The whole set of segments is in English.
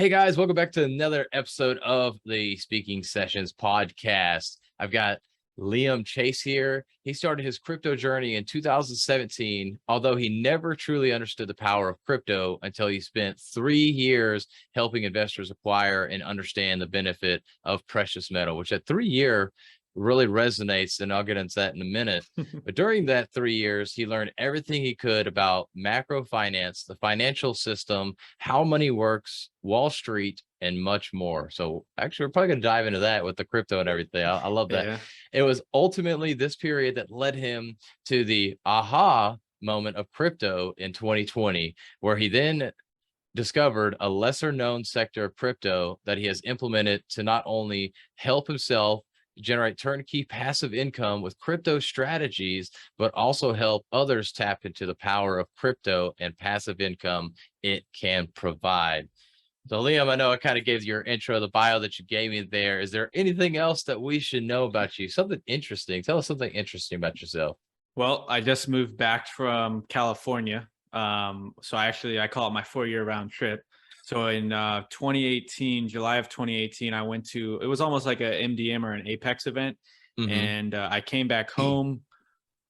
Hey guys, welcome back to another episode of the Speaking Sessions podcast. I've got Lian Chase here. He started his crypto journey in 2017, although he never truly understood the power of crypto until he spent 3 years helping investors acquire and understand the benefit of precious metal, which at 3 year really resonates, and I'll get into that in a minute. But during that 3 years, he learned everything he could about macrofinance, the financial system, how money works, Wall Street, and much more. So actually, we're probably going to dive into that with the crypto and everything. I love that. Yeah. It was ultimately this period that led him to the aha moment of crypto in 2020, where he then discovered a lesser known sector of crypto that he has implemented to not only help himself generate turnkey passive income with crypto strategies, but also help others tap into the power of crypto and passive income it can provide. So Liam, I know I kind of gave your intro, the bio that you gave me there. Is there anything else that we should know about you? Something interesting. Tell us something interesting about yourself. Well, I just moved back from California. So I call it my 4-year round trip. So in 2018, July of 2018, I went to, it was almost like a MDM or an Apex event. Mm-hmm. And I came back home,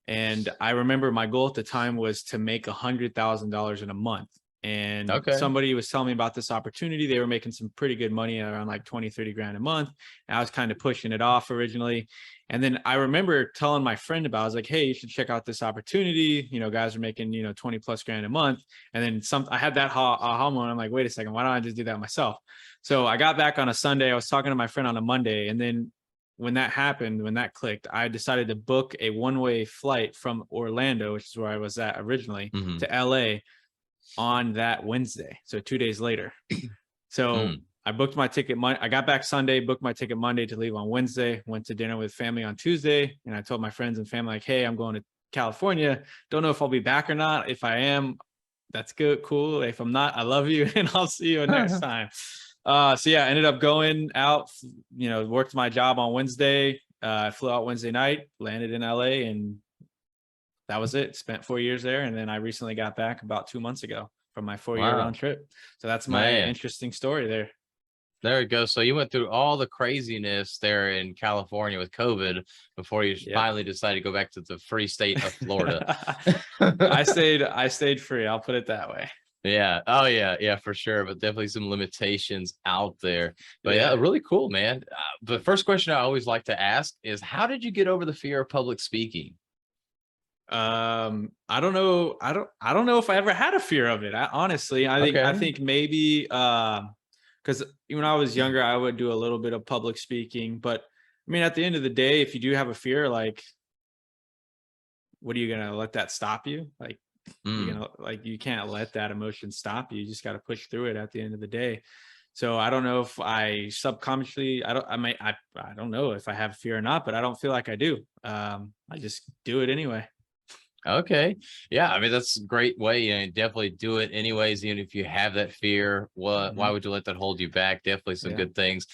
and I remember my goal at the time was to make $100,000 in a month. And Okay. somebody was telling me about this opportunity. They were making some pretty good money, around like 20, 30 grand a month. And I was kind of pushing it off originally. And then I remember telling my friend about it. I was like, hey, you should check out this opportunity. Guys are making, 20 plus grand a month. And then I had that aha moment. I'm like, wait a second, why don't I just do that myself? So I got back on a Sunday. I was talking to my friend on a Monday. And then when that happened, when that clicked, I decided to book a one-way flight from Orlando, which is where I was at originally, Mm-hmm. to LA on that Wednesday. So 2 days later. So I booked my ticket. I got back Sunday, booked my ticket Monday to leave on Wednesday, went to dinner with family on Tuesday. And I told my friends and family, like, hey, I'm going to California. Don't know if I'll be back or not. If I am, that's good. Cool. If I'm not, I love you. And I'll see you next time. So yeah, I ended up going out, worked my job on Wednesday. I flew out Wednesday night, landed in LA, and that was it. Spent 4 years there. And then I recently got back about 2 months ago from my 4-year round Wow, trip. So that's my man. interesting story there. There we go. So you went through all the craziness there in California with COVID before you Yep. finally decided to go back to the free state of Florida. I stayed free. I'll put it that way. Yeah. Oh, yeah. Yeah, for sure. But definitely some limitations out there. But yeah, Yeah. really cool, man. The first question I always like to ask is, how did you get over the fear of public speaking? I don't know. I don't know if I ever had a fear of it. Honestly, I Okay. think maybe because when I was younger, I would do a little bit of public speaking. But I mean, at the end of the day, if you do have a fear, like, what are you gonna let that stop you? Like, you're Mm. gonna you can't let that emotion stop you. You just got to push through it at the end of the day. So I don't know if I subconsciously, I don't know if I have fear or not, but I don't feel like I do. I just do it anyway. Okay. Yeah. I mean, that's a great way. Definitely do it anyways. Even if you have that fear, why Mhm. would you let that hold you back? Definitely some Yeah. good things.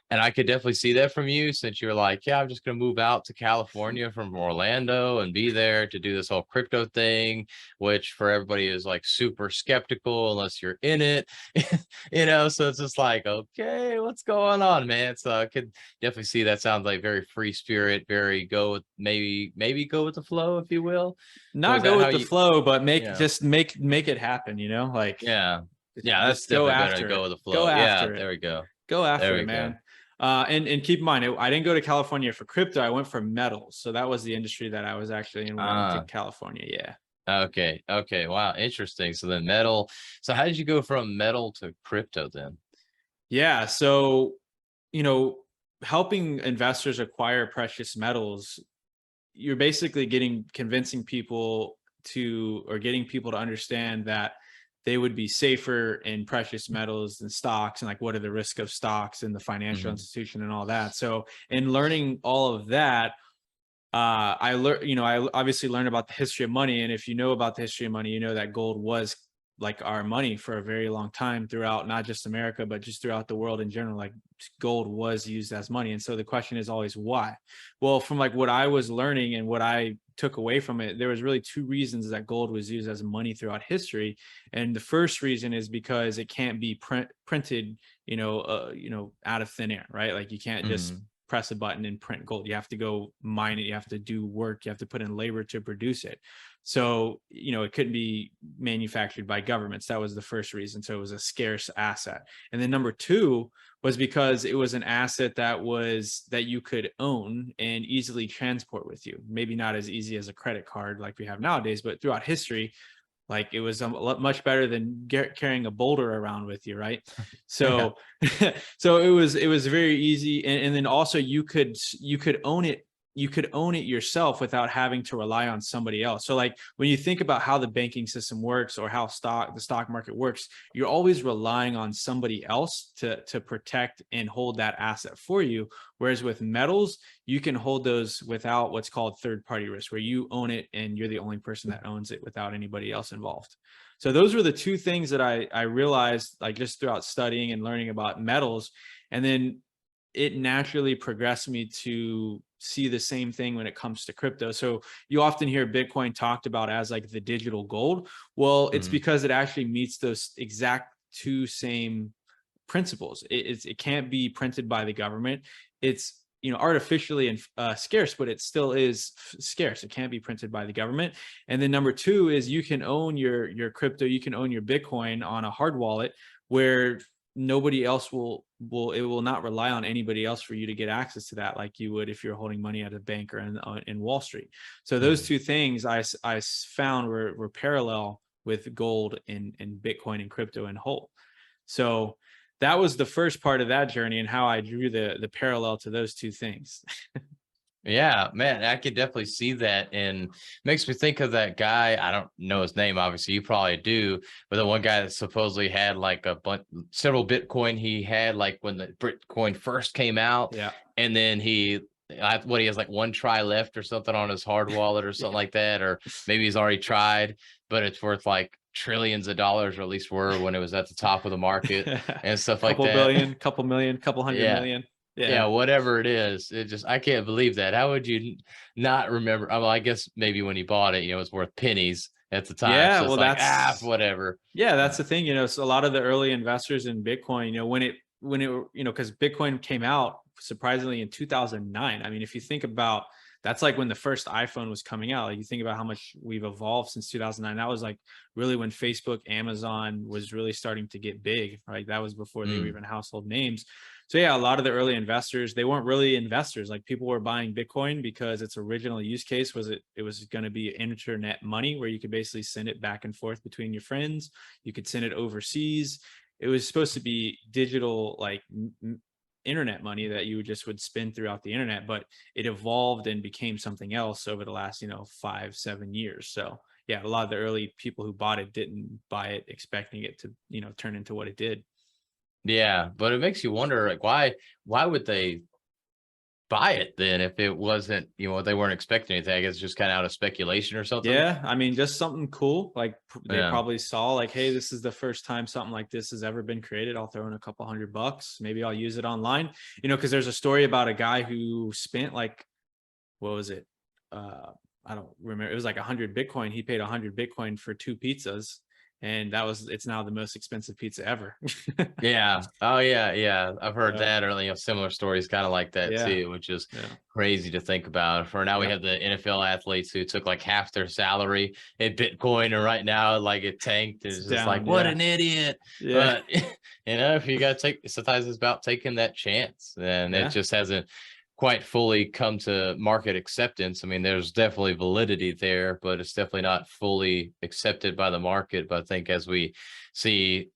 And I could definitely see that from you, since you're like, yeah, I'm just going to move out to California from Orlando and be there to do this whole crypto thing, which for everybody is like super skeptical unless you're in it, so it's just like, okay, what's going on, man? So I could definitely see that sounds like very free spirit, very go with maybe go with the flow, if you will. So is Not that go how with the you, flow, but yeah, make it happen, like, yeah, yeah, that's just go definitely better to after go it. with the Go flow. Yeah, after it. there we go. Go There after it, we go. man. And keep in mind, I didn't go to California for crypto. I went for metals. So that was the industry that I was actually in when I went to Ah, California. Yeah. okay. Okay. Wow. Interesting. So then metal. So how did you go from metal to crypto then? Yeah. So, you know, helping investors acquire precious metals, you're basically convincing people or getting people to understand that they would be safer in precious metals than stocks, and like, what are the risk of stocks in the financial Hmm. institution and all that. So in learning all of that, I learned, I obviously learned about the history of money. And if you know about the history of money, you know that gold was like our money for a very long time throughout not just America, but just throughout the world in general. Like gold was used as money. And so the question is always why? Well, from like what I was learning and what I took away from it, there was really two reasons that gold was used as money throughout history. And the first reason is because it can't be printed, out of thin air, right? Like you can't just press a button and print gold. You have to go mine it. You have to do work. You have to put in labor to produce it. So, it couldn't be manufactured by governments. That was the first reason. So it was a scarce asset. And then number two was because it was an asset that you could own and easily transport with you. Maybe not as easy as a credit card like we have nowadays, but throughout history, like it was much better than carrying a boulder around with you, right? So, so it was very easy, and then also you could own it. You could own it yourself without having to rely on somebody else. So like when you think about how the banking system works or how the stock market works, you're always relying on somebody else to protect and hold that asset for you. Whereas with metals, you can hold those without what's called third-party risk, where you own it and you're the only person that owns it without anybody else involved. So those were the two things that I realized, like just throughout studying and learning about metals. And then it naturally progressed me to see the same thing when it comes to crypto. So you often hear Bitcoin talked about as like the digital gold. Well, it's because it actually meets those exact two same principles. It can't be printed by the government. It's artificially and scarce, but it still is scarce. It can't be printed by the government. And then number two is you can own your crypto, you can own your Bitcoin on a hard wallet where nobody else will not rely on anybody else for you to get access to that like you would if you're holding money at a bank or in Wall Street. So those two things I found were parallel with gold and Bitcoin and crypto in whole. So that was the first part of that journey and how I drew the parallel to those two things. Yeah, man, I could definitely see that, and makes me think of that guy. I don't know his name, obviously, you probably do, but the one guy that supposedly had like several Bitcoin. He had like when the Bitcoin first came out, Yeah. and then he has like one try left or something on his hard wallet or something like that, or maybe he's already tried, but it's worth like trillions of dollars, or at least were when it was at the top of the market and stuff like Couple that. billion, couple million, couple hundred million. Yeah, whatever it is, I can't believe that. How would you not remember? Well, I guess maybe when he bought it, it's worth pennies at the time. Yeah, So it's well, like, whatever. that's the thing, so a lot of the early investors in Bitcoin, when it, because Bitcoin came out surprisingly in 2009. I mean, if you think about, that's like when the first iPhone was coming out. Like you think about how much we've evolved since 2009. That was like really when Facebook, Amazon was really starting to get big, right? That was before they were even household names. So yeah, a lot of the early investors, they weren't really investors. Like people were buying Bitcoin because its original use case was it was going to be internet money where you could basically send it back and forth between your friends. You could send it overseas. It was supposed to be digital, like internet money that you would spend throughout the internet, but it evolved and became something else over the last 5-7 years. So yeah, a lot of the early people who bought it didn't buy it expecting it to turn into what it did. Yeah, but it makes you wonder, like, why would they buy it then if it wasn't, they weren't expecting anything? I guess it's just kind of out of speculation or something. Yeah, I mean, just something cool. Like they Yeah. probably saw like, hey, this is the first time something like this has ever been created. I'll throw in a couple $100. Maybe I'll use it online. Because there's a story about a guy who spent like, what was it? I don't remember. It was like 100 Bitcoin. He paid 100 Bitcoin for 2 pizzas. And it's now the most expensive pizza ever. Yeah. Oh yeah. I've heard that, or similar stories kind of like that too, which is crazy to think about. For now, we have the NFL athletes who took like half their salary in Bitcoin, and right now, like it tanked. It's just down, like, what an idiot. But if you got to sometimes it's about taking that chance, and it just hasn't quite fully come to market acceptance. I mean, there's definitely validity there, but it's definitely not fully accepted by the market. But I think as we see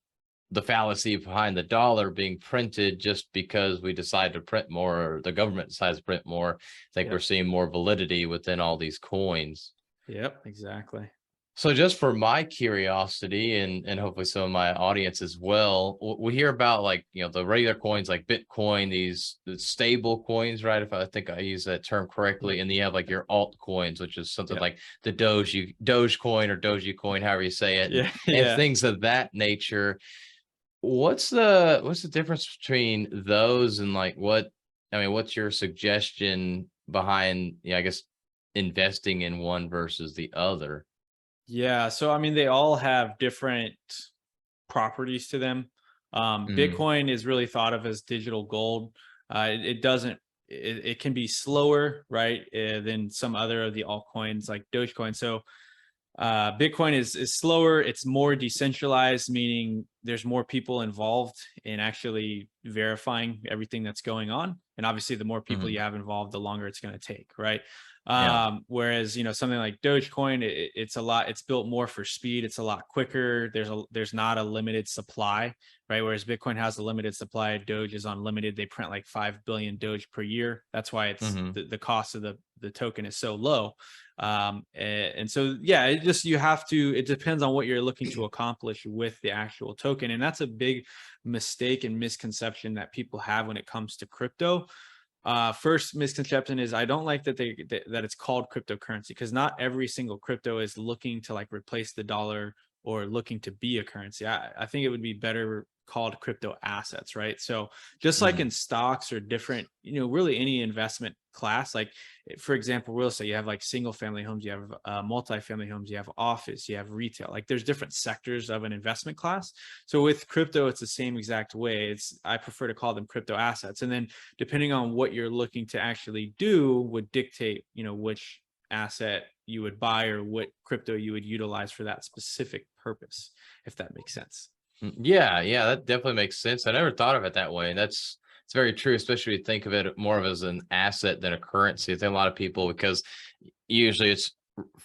the fallacy behind the dollar being printed just because we decide to print more, or the government decides to print more, I think we're seeing more validity within all these coins. Yep, exactly. So just for my curiosity and hopefully some of my audience as well, we hear about like, the regular coins like Bitcoin, the stable coins, right? If I think I use that term Yeah. correctly. And then you have like your altcoins, which is something Yeah. like the Dogecoin or Doji coin, however you say it, Yeah. and Yeah. things of that nature. What's the difference between those and like what's your suggestion behind, I guess, investing in one versus the other? Yeah. So, I mean, they all have different properties to them. Mm, Bitcoin is really thought of as digital gold. It doesn't, it can be slower, right, than some other of the altcoins like Dogecoin. So, Bitcoin is slower. It's more decentralized, meaning there's more people involved in actually verifying everything that's going on. And obviously, the more people mhm. you have involved, the longer it's going to take, right? Yeah. Whereas something like Dogecoin, it's a lot. It's built more for speed. It's a lot quicker. There's not a limited supply, right? Whereas Bitcoin has a limited supply. Doge is unlimited. They print like 5 billion Doge per year. That's why it's Mhm. the cost of the token is so low. And so yeah, you have to, it depends on what you're looking to accomplish with the actual token. And that's a big mistake and misconception that people have when it comes to crypto. First misconception is I don't like that that it's called cryptocurrency, because not every single crypto is looking to like replace the dollar or looking to be a currency. I think it would be better called crypto assets, right? So just like in Mhm. stocks or different, really any investment class, like for example, real estate, you have like single family homes, you have multi-family homes, you have office, you have retail, like there's different sectors of an investment class. So with crypto, it's the same exact way. I prefer to call them crypto assets. And then depending on what you're looking to actually do would dictate, which asset you would buy or what crypto you would utilize for that specific purpose, if that makes sense. Yeah, yeah, that definitely makes sense. I never thought of it that way. And it's very true, especially if you think of it more of as an asset than a currency. I think a lot of people, because usually it's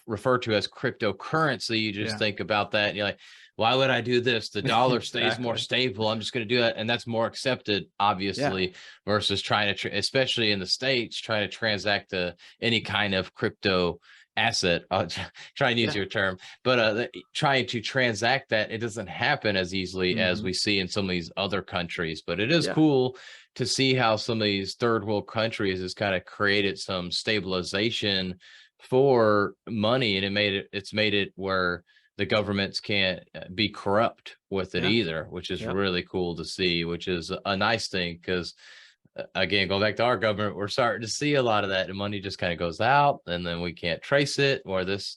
referred to as cryptocurrency, you just Yeah. think about that and you're like, why would I do this? The dollar stays more Exactly. stable. I'm just going to do that. And that's more accepted, Yeah. obviously, versus trying to, especially in the States, trying to transact any kind of crypto asset. I'll try and use Yeah. your term, but trying to transact that, it doesn't happen as easily as Hmm. we see in some of these other countries. But it is Yeah. cool to see how some of these third world countries has kind of created some stabilization for money, and it's made it where the governments can't be corrupt with it Yeah. either, which is Yep. really cool to see, which is a nice thing. Because again, going back to our government, we're starting to see a lot of that, and money just kind of goes out and then we can't trace it, or this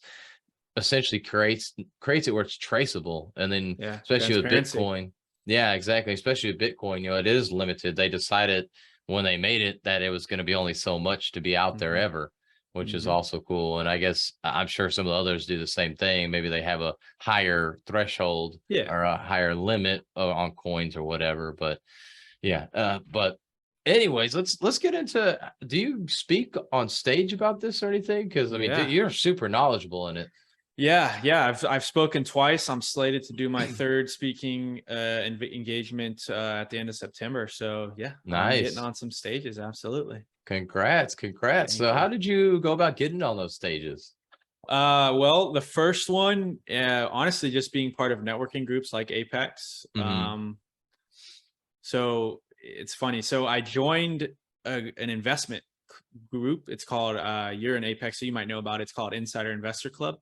essentially creates it where it's traceable. And then Yeah. especially with Transparency. Bitcoin, yeah, exactly, especially with Bitcoin, it is limited. They decided when they made it that it was going to be only so much to be out there Hmm. ever, which is Hmm. also cool. And I guess I'm sure some of the others do the same thing. Maybe they have a higher threshold Yeah. or a higher limit on coins or whatever. But yeah, but anyways, let's get into, do you speak on stage about this or anything? Because I mean, Yeah. you're super knowledgeable in it. Yeah, yeah, I've spoken twice. I'm slated to do my third speaking engagement at the end of September. So yeah, I'm getting Nice. on some stages. Absolutely. Congrats. Congrats. Thank So you. how did you go about getting on those stages? Well, the first one, honestly, just being part of networking groups like Apex. Hmm. So it's funny. So I joined an investment group. It's called you're in Apex, so you might know about it. It's called Insider Investor Club.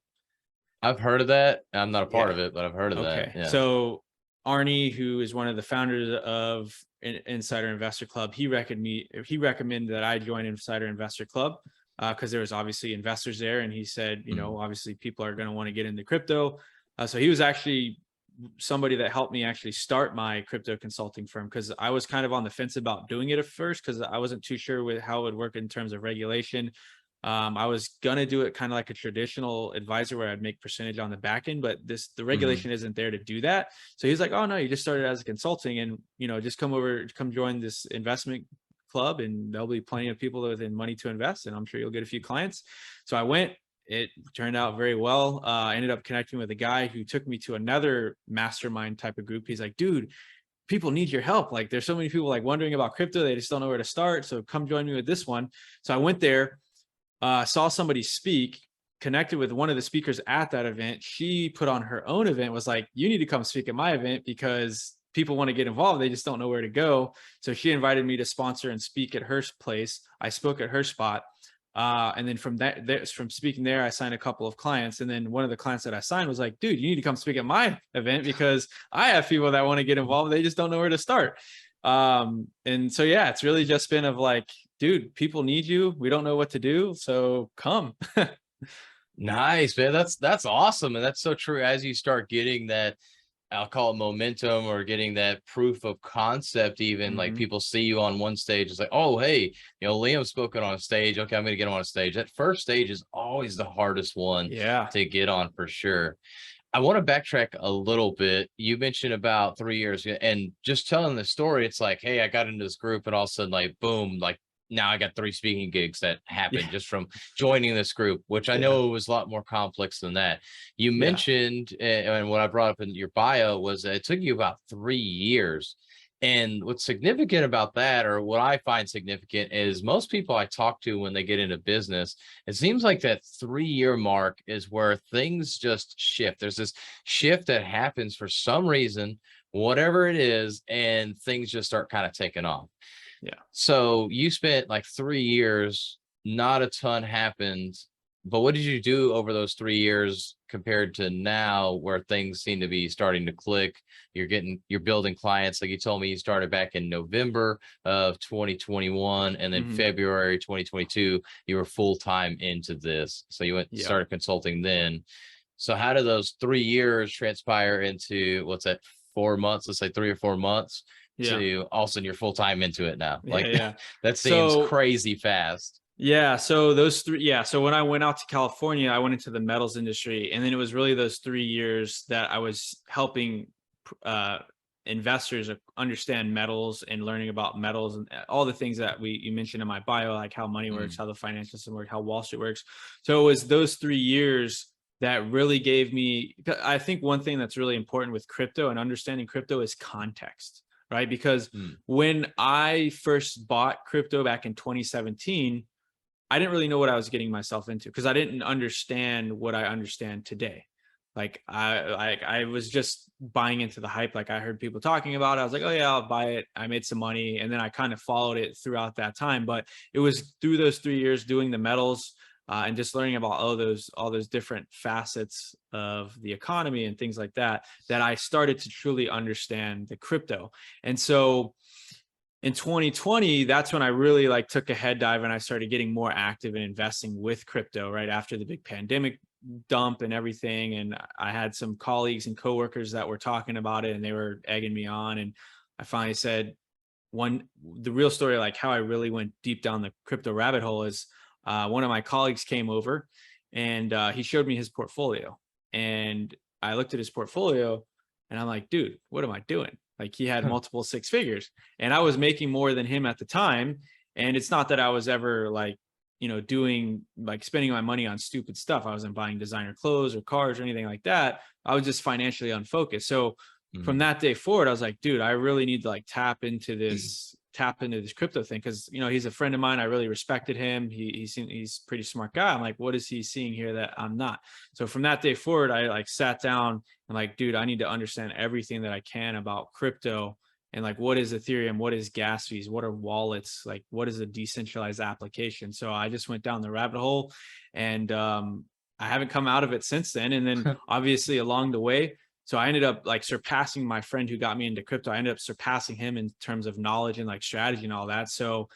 I've heard of that. I'm not a part Yeah. of it, but I've heard of that. Okay. Yeah. So Arnie, who is one of the founders of Insider Investor Club, he recommended that I join Insider Investor Club because there was obviously investors there, and he said, Mhm. obviously people are going to want to get into crypto. So he was actually somebody that helped me actually start my crypto consulting firm, because I was kind of on the fence about doing it at first because I wasn't too sure with how it would work in terms of regulation. I was gonna do it kind of like a traditional advisor where I'd make percentage on the back end, but the Mhm. regulation isn't there to do that. So he's like, "Oh no, you just started as a consulting, and just come join this investment club, and there'll be plenty of people with money to invest, and I'm sure you'll get a few clients." So I went. It turned out very well. I ended up connecting with a guy who took me to another mastermind type of group. He's like, "Dude, people need your help. Like, there's so many people like wondering about crypto, they just don't know where to start. So come join me with this one." So I went there, saw somebody speak, connected with one of the speakers at that event. She put on her own event, was like, you need to come speak at my event because people want to get involved. They just don't know where to go. So she invited me to sponsor and speak at her place. I spoke at her spot. And then from speaking there, I signed a couple of clients. And then one of the clients that I signed was like, dude, you need to come speak at my event because I have people that want to get involved. They just don't know where to start. And so, yeah, it's really just been of like, dude, people need you. We don't know what to do. So come. Nice, man. That's awesome. And that's so true. As you start getting that, I'll call it momentum, or getting that proof of concept, even like Mhm. people see you on one stage, it's like, oh, hey, Liam's spoken on a stage. Okay, I'm going to get him on a stage. That first stage is always the hardest one Yeah. to get on for sure. I want to backtrack a little bit. You mentioned about 3 years, and just telling the story, it's like, hey, I got into this group and all of a sudden, like, boom, like now I got 3 speaking gigs that happened Yeah. just from joining this group, which I Yeah. know was a lot more complex than that. You Yeah. mentioned, and what I brought up in your bio was that it took you about 3 years. And what's significant about that, or what I find significant, is most people I talk to when they get into business, it seems like that 3 year mark is where things just shift. There's this shift that happens for some reason, whatever it is, and things just start kind of taking off. Yeah. So you spent like 3 years, not a ton happened, but what did you do over those 3 years compared to now, where things seem to be starting to click? You're building clients. Like you told me, you started back in November of 2021, and then Mhm. February 2022, you were full time into this. So you Yeah. started consulting then. So how did those 3 years transpire into, what's that, 4 months? Let's say 3 or 4 months, Yeah. to all of a sudden you're full time into it now. Yeah. Like Yeah. that seems So crazy fast. yeah, so those three, yeah. So when I went out to California, I went into the metals industry, and then it was really those 3 years that I was helping uh, investors understand metals and learning about metals and all the things that you mentioned in my bio, like how money works, Mm, how the financial system works, how Wall Street works. So it was those 3 years that really gave me. I think one thing that's really important with crypto and understanding crypto is context, right? Because mm, when I first bought crypto back in 2017, I didn't really know what I was getting myself into because I didn't understand what I understand today. Like I was just buying into the hype. Like I heard people talking about it. I was like, oh yeah, I'll buy it. I made some money. And then I kind of followed it throughout that time. But it was through those 3 years doing the metals and just learning about all those different facets of the economy and things like that, that I started to truly understand the crypto. And so in 2020, that's when I really like took a head dive and I started getting more active in investing with crypto right after the big pandemic dump and everything. And I had some colleagues and coworkers that were talking about it and they were egging me on. And I finally said, the real story, like how I really went deep down the crypto rabbit hole, is one of my colleagues came over and he showed me his portfolio. And I looked at his portfolio and I'm like, dude, what am I doing? Like he had huh, multiple six figures and I was making more than him at the time. And it's not that I was ever like, doing like spending my money on stupid stuff. I wasn't buying designer clothes or cars or anything like that. I was just financially unfocused. So from mm. that day forward, I was like, dude, I really need to like tap into this crypto thing. Cause he's a friend of mine. I really respected him. He's a pretty smart guy. I'm like, what is he seeing here that I'm not? So from that day forward, I like sat down and like, dude, I need to understand everything that I can about crypto and like, what is Ethereum? What is gas fees? What are wallets? Like, what is a decentralized application? So I just went down the rabbit hole and, I haven't come out of it since then. And then obviously along the way, so I ended up like surpassing my friend who got me into crypto. I ended up surpassing him in terms of knowledge and like strategy and all that. So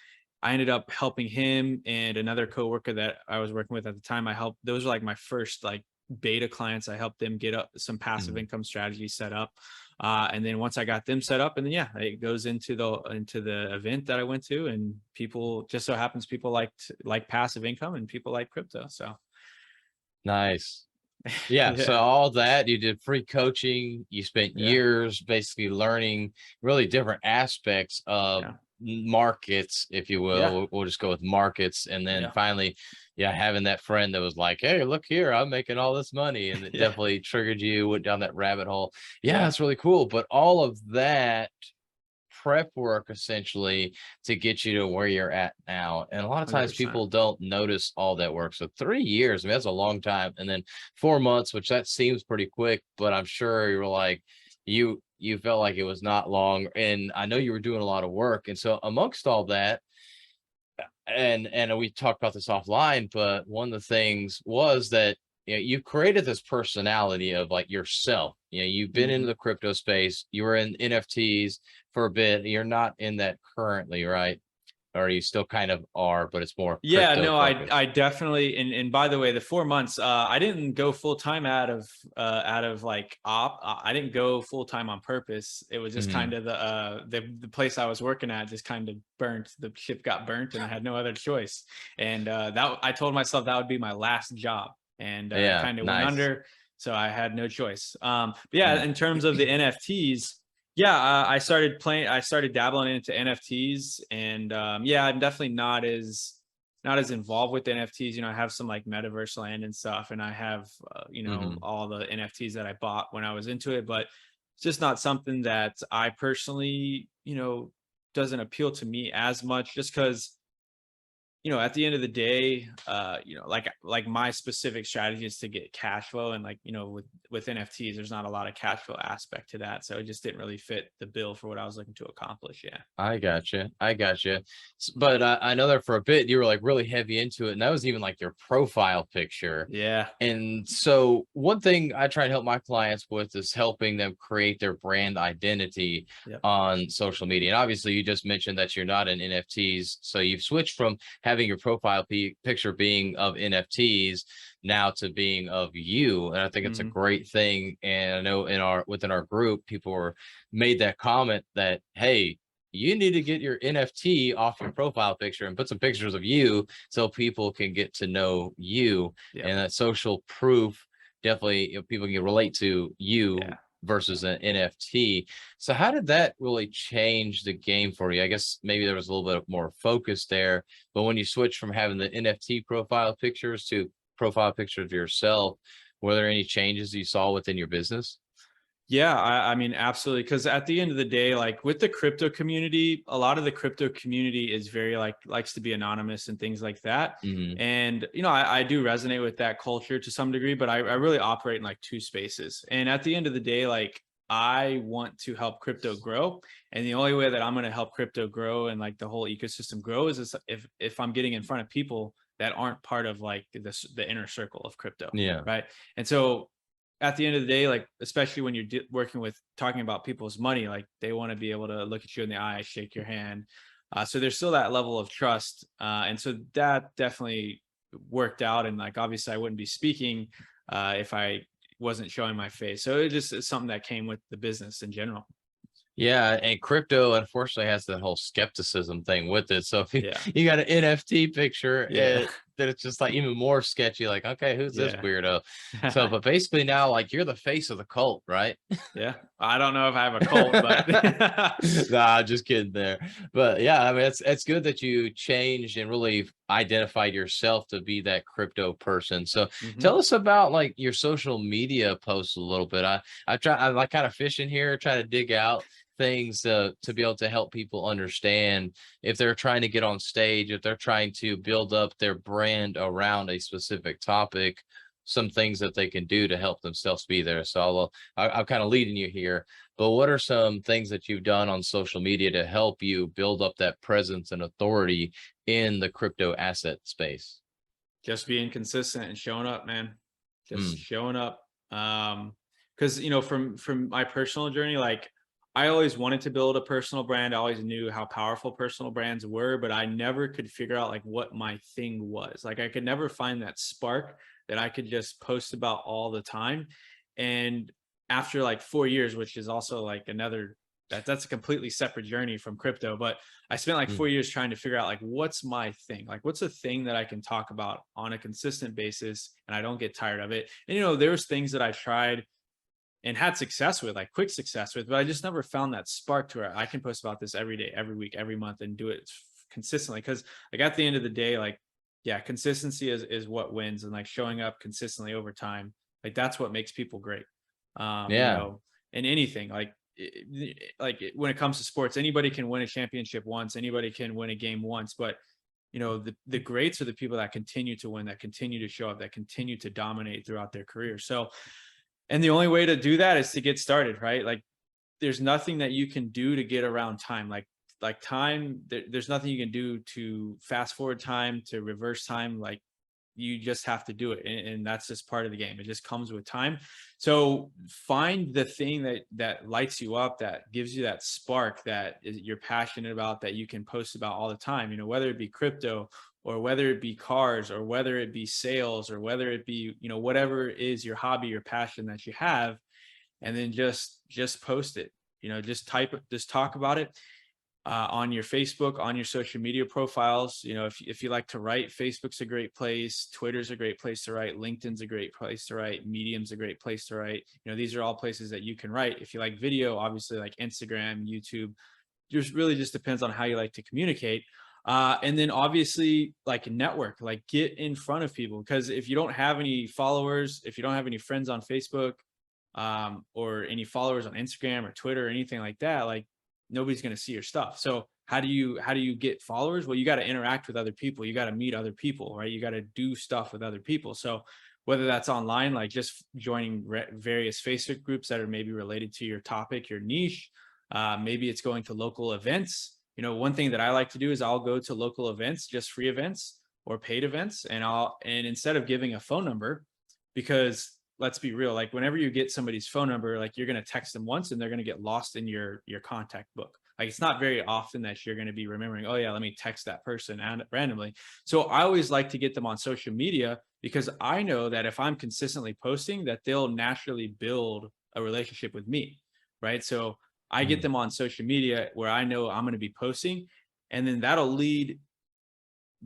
I ended up helping him and another coworker that I was working with at the time. Those were like my first like beta clients. I helped them get up some passive Mm. income strategies set up. And then once I got them set up, and then yeah, it goes into the event that I went to, and people, just so happens people like passive income and people like crypto. So Nice. Yeah, so yeah, all that, you did free coaching, you spent yeah, years basically learning really different aspects of yeah, markets, if you will. yeah, We'll just go with markets. And then yeah, finally, yeah, having that friend that was like, hey, look here, I'm making all this money. And it yeah, definitely triggered you, went down that rabbit hole. Yeah, yeah. that's really cool. But all of that prep work essentially to get you to where you're at now. And a lot of times 100%. people don't notice all that work. So 3 years, I mean, that's a long time. And then 4 months, which that seems pretty quick, but I'm sure you were like, you felt like it was not long. And I know you were doing a lot of work. And so amongst all that, and we talked about this offline, but one of the things was that you created this personality of like yourself. You've been into Mhm. the crypto space, you were in NFTs for a bit. You're not in that currently, right? Or you still kind of are, but it's more Yeah, crypto no, focused. I definitely, and by the way, the 4 months, I didn't go full time out of like I didn't go full time on purpose. It was just Hmm. kind of the place I was working at just kind of burnt. The ship got burnt, and I had no other choice. And that I told myself that would be my last job, and it Yeah, kind of went nice. under, so I had no choice. But yeah, Mm. in terms of the NFTs. Yeah, I started playing. I started dabbling into NFTs, and yeah, I'm definitely not as involved with NFTs. I have some like metaverse land and stuff, and I have Hmm. all the NFTs that I bought when I was into it, but it's just not something that I personally doesn't appeal to me as much, just because at the end of the day, like my specific strategy is to get cash flow, and like, with NFTs, there's not a lot of cash flow aspect to that. So it just didn't really fit the bill for what I was looking to accomplish. Yeah. I gotcha. I gotcha. But I know that for a bit you were like really heavy into it, and that was even like your profile picture. Yeah. And so, one thing I try and help my clients with is helping them create their brand identity Yep. on social media. And obviously, you just mentioned that you're not in NFTs, so you've switched from having your profile picture being of NFTs now to being of you. And I think it's a Hmm. great thing. And I know within our group, people were made that comment that, hey, you need to get your NFT off your profile picture and put some pictures of you so people can get to know you. Yep. And that social proof definitely, people can relate to you Yeah. versus an NFT. So how did that really change the game for you? I guess maybe there was a little bit more focus there, but when you switched from having the NFT profile pictures to profile pictures of yourself, were there any changes you saw within your business? Yeah, I mean, absolutely. Because at the end of the day, like with the crypto community, a lot of the crypto community is very like likes to be anonymous and things like that. Hmm. And I do resonate with that culture to some degree, but I really operate in like two spaces. And at the end of the day, like I want to help crypto grow, and the only way that I'm going to help crypto grow and like the whole ecosystem grow is if I'm getting in front of people that aren't part of like the inner circle of crypto, Yeah. right? And so at the end of the day, like especially when you're working with talking about people's money, like they want to be able to look at you in the eye, shake your hand. So there's still that level of trust, and so that definitely worked out. And like obviously, I wouldn't be speaking if I wasn't showing my face. So it just is something that came with the business in general. Yeah, and crypto unfortunately has that whole skepticism thing with it. So if you, Yeah, you got an NFT picture, yeah, then it's just like even more sketchy. Like, okay, who's this yeah. weirdo? So, but basically now, like you're the face of the cult, right? Yeah, I don't know if I have a cult, but Nah, just kidding there. But yeah, I mean, it's good that you changed and really identified yourself to be that crypto person. So Mhm. tell us about like your social media posts a little bit. I'm like kind of fishing here, trying to dig out things to be able to help people understand if they're trying to get on stage, if they're trying to build up their brand around a specific topic, some things that they can do to help themselves be there. So I'm kind of leading you here, but what are some things that you've done on social media to help you build up that presence and authority in the crypto asset space? Just being consistent and showing up, man. Just Mm, showing up. Because from my personal journey, like I always wanted to build a personal brand. I always knew how powerful personal brands were, but I never could figure out like what my thing was. Like I could never find that spark that I could just post about all the time. And after like 4 years, which is also like another that's a completely separate journey from crypto, but I spent like mm, 4 years trying to figure out like what's my thing, like what's a thing that I can talk about on a consistent basis and I don't get tired of it. And there's things that I tried and had success with, like quick success with, but I just never found that spark to where I can post about this every day, every week, every month, and do it consistently. Because like at the end of the day, like yeah, consistency is what wins, and like showing up consistently over time, like that's what makes people great. yeah. In anything, like when it comes to sports, anybody can win a championship once, anybody can win a game once, but the greats are the people that continue to win, that continue to show up, that continue to dominate throughout their career. So, and the only way to do that is to get started, right? Like there's nothing that you can do to get around time. Like time, there's nothing you can do to fast forward time, to reverse time. Like you just have to do it, and that's just part of the game. It just comes with time. So find the thing that lights you up, that gives you that spark that you're passionate about, that you can post about all the time, whether it be crypto, or whether it be cars, or whether it be sales, or whether it be whatever is your hobby, your passion that you have. And then just post it, just type it, just talk about it on your Facebook, on your social media profiles. If you like to write, Facebook's a great place, Twitter's a great place to write, LinkedIn's a great place to write, Medium's a great place to write. These are all places that you can write. If you like video, obviously like Instagram, YouTube, just depends on how you like to communicate. And then obviously like network, like get in front of people, because if you don't have any followers, if you don't have any friends on Facebook, or any followers on Instagram or Twitter or anything like that, like nobody's going to see your stuff. So how do you get followers? Well, you got to interact with other people. You got to meet other people, right? You got to do stuff with other people. So whether that's online, like just joining various Facebook groups that are maybe related to your topic, your niche, maybe it's going to local events. One thing that I like to do is I'll go to local events, just free events or paid events. And instead of giving a phone number, because let's be real, like whenever you get somebody's phone number, like you're going to text them once and they're going to get lost in your contact book. Like it's not very often that you're going to be remembering, oh yeah, let me text that person randomly. So I always like to get them on social media, because I know that if I'm consistently posting, that they'll naturally build a relationship with me, right? So I get them on social media where I know I'm going to be posting, and then that'll lead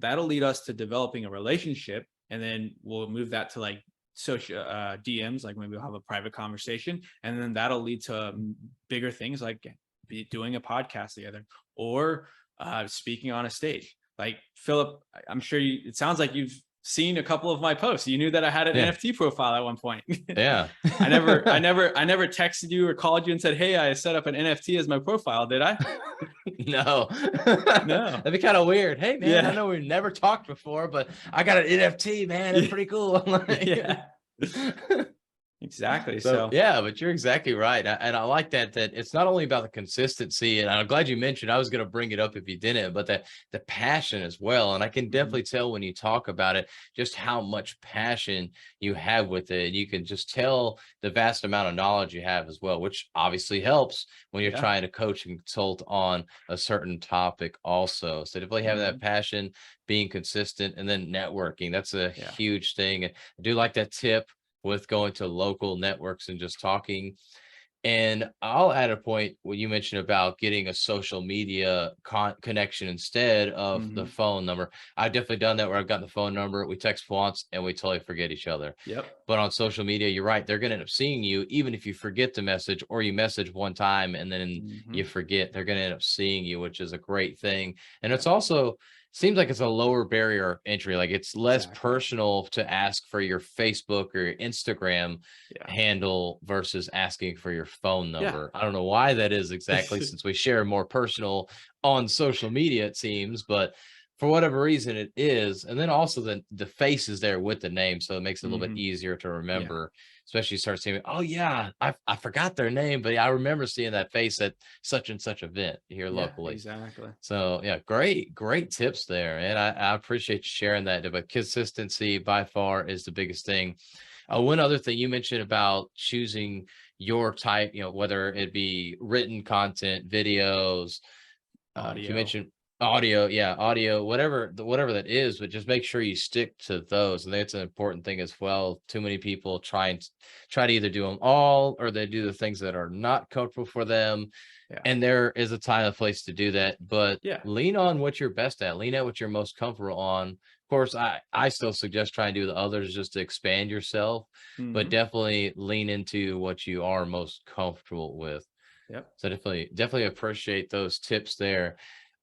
us to developing a relationship. And then we'll move that to like social DMs, like maybe we'll have a private conversation, and then that'll lead to bigger things, like doing a podcast together, or speaking on a stage. Like Philip, I'm sure it sounds like you've seen a couple of my posts. You knew that I had an NFT profile at one point. Yeah. I never texted you or called you and said, hey, I set up an NFT as my profile, did I? No. No. That'd be kind of weird. Hey man, Yeah. I know we've never talked before, but I got an NFT, man. It's pretty cool. Yeah. Exactly. So yeah, but you're exactly right. And I like that it's not only about the consistency, and I'm glad you mentioned, I was going to bring it up if you didn't, but the passion as well. And I can definitely tell when you talk about it, just how much passion you have with it. And you can just tell the vast amount of knowledge you have as well, which obviously helps when you're trying to coach and consult on a certain topic also. So definitely having that passion, being consistent, and then networking. That's a huge thing. And I do like that tip with going to local networks and just talking. And I'll add a point what you mentioned about getting a social media connection instead of the phone number. I've definitely done that where I've gotten the phone number, we text once and we totally forget each other. Yep. But on social media, you're right, they're going to end up seeing you, even if you forget the message, or you message one time and then you forget, they're going to end up seeing you, which is a great thing. And it's also seems like it's a lower barrier of entry. Like it's less personal to ask for your Facebook or your Instagram handle versus asking for your phone number. I don't know why that is exactly, since we share more personal on social media, it seems, but for whatever reason it is. And then also the face is there with the name, so it makes it a little bit easier to remember. Especially start seeing, oh yeah, I forgot their name, but I remember seeing that face at such and such event here locally. Exactly. So yeah, great tips there. And I appreciate you sharing that. But consistency by far is the biggest thing. One other thing you mentioned about choosing your type, whether it be written content, videos, you mentioned audio, whatever that is, but just make sure you stick to those. And that's an important thing as well. Too many people try to either do them all, or they do the things that are not comfortable for them. And there is a time and place to do that, but lean on what you're best at, lean at what you're most comfortable on. Of course, I still suggest trying to do the others just to expand yourself, but definitely lean into what you are most comfortable with. So definitely appreciate those tips there.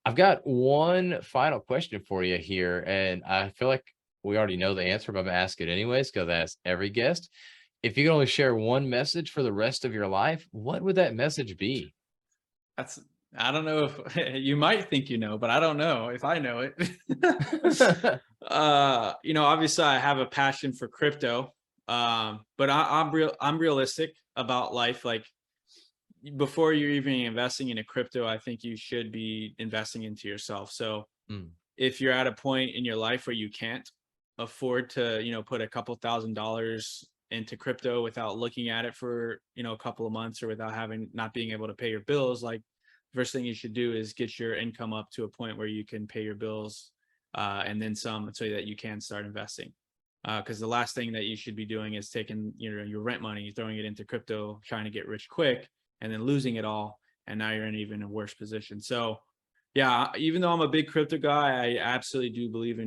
I've got one final question for you here, and I feel like we already know the answer, but I'm gonna ask it anyways because I ask every guest. if you could only share one message for the rest of your life, what would that message be? That's I don't know if you might think you know, but I don't know if I know it. Obviously I have a passion for crypto. But I'm realistic about life. Like before you're even investing in a crypto, I think you should be investing into yourself. So Mm, if you're at a point in your life where you can't afford to, put a couple $1,000s into crypto without looking at it for, a couple of months, or without not being able to pay your bills, like first thing you should do is get your income up to a point where you can pay your bills, and then some, so that you can start investing. Because the last thing that you should be doing is taking, your rent money, throwing it into crypto, trying to get rich quick, and then losing it all, and now you're in even a worse position. So yeah, even though I'm a big crypto guy, I absolutely do believe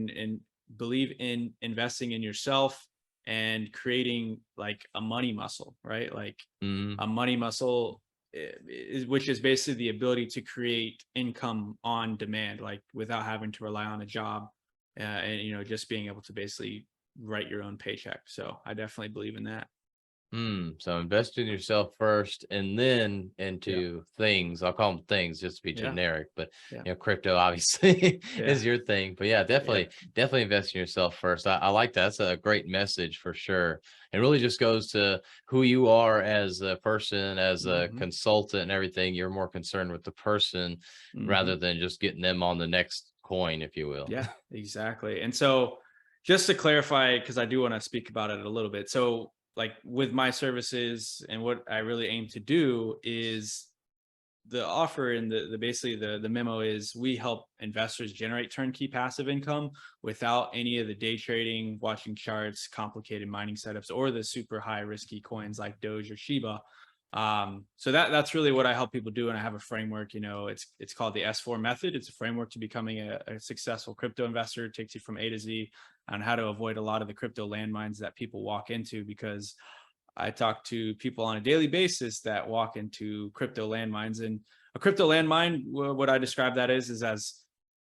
in investing in yourself and creating like a money muscle, right? Like mm. a money muscle which is basically the ability to create income on demand, like without having to rely on a job, and just being able to basically write your own paycheck. So I definitely believe in that. So invest in yourself first and then Yeah, into things. I'll call them things just to be yeah, generic, but yeah, crypto obviously yeah, is your thing. But yeah, yeah. definitely invest in yourself first. I like that. That's a great message for sure. It really just goes to who you are as a person, as a Hmm. consultant and everything. You're more concerned with the person rather Hmm. than just getting them on the next coin, if you will. Yeah, exactly. And so just to clarify, because I do want to speak about it a little bit. So like with my services, and what I really aim to do is, the offer and the basically the memo is, we help investors generate turnkey passive income without any of the day trading, watching charts, complicated mining setups, or the super high risky coins like Doge or Shiba. So that's really what I help people do. And I have a framework, it's called the S4 method. It's a framework to becoming a successful crypto investor. It takes you from A to Z on how to avoid a lot of the crypto landmines that people walk into, because I talk to people on a daily basis that walk into crypto landmines. And a crypto landmine, what I describe that is as,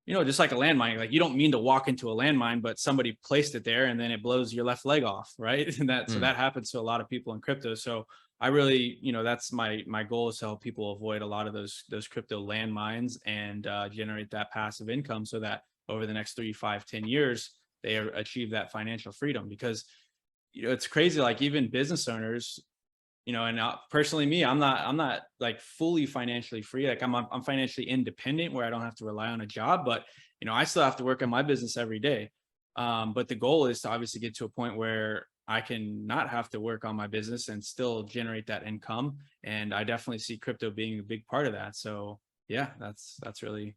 just like a landmine. Like you don't mean to walk into a landmine, but somebody placed it there and then it blows your left leg off, right? And so Mm. that happens to a lot of people in crypto. So I really, that's my goal, is to help people avoid a lot of those crypto landmines, and generate that passive income, so that over the next 3, 5, 10 years, they achieve that financial freedom. Because it's crazy. Like even business owners, and personally me, I'm not like fully financially free. Like I'm financially independent, where I don't have to rely on a job, but I still have to work on my business every day. But the goal is to obviously get to a point where I can not have to work on my business and still generate that income. And I definitely see crypto being a big part of that. So yeah, that's really,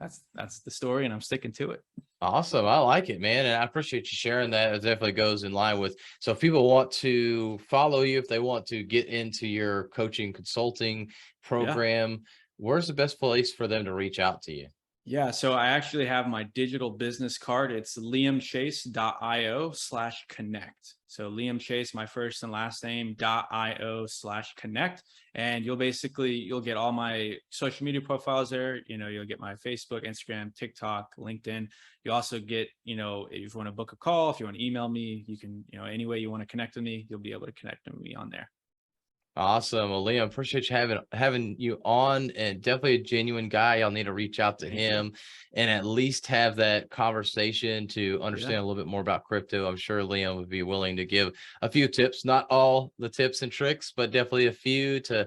that's the story, and I'm sticking to it. Awesome. I like it, man. And I appreciate you sharing that. It definitely goes in line with. So if people want to follow you, if they want to get into your coaching consulting Yeah. program, where's the best place for them to reach out to you? Yeah, so I actually have my digital business card. It's liamchase.io/connect. So Liam Chase, my first and last name, .io/connect. And you'll get all my social media profiles there. You'll get my Facebook, Instagram, TikTok, LinkedIn. You also get, if you want to book a call, if you want to email me, you can, any way you want to connect with me, you'll be able to connect with me on there. Awesome. Well, Liam, appreciate you having you on, and definitely a genuine guy. I'll need to reach out to Thank you. him and at least have that conversation to Yeah. understand a little bit more about crypto. I'm sure Liam would be willing to give a few tips, not all the tips and tricks, but definitely a few to,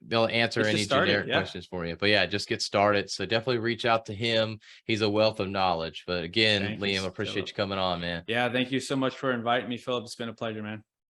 they'll answer Get you any started. generic Yeah. questions for you. But yeah, just get started. So definitely reach out to him. He's a wealth of knowledge. But again, Thank you, Liam, appreciate Philip. you coming on, man. Yeah. Thank you so much for inviting me, Philip. It's been a pleasure, man.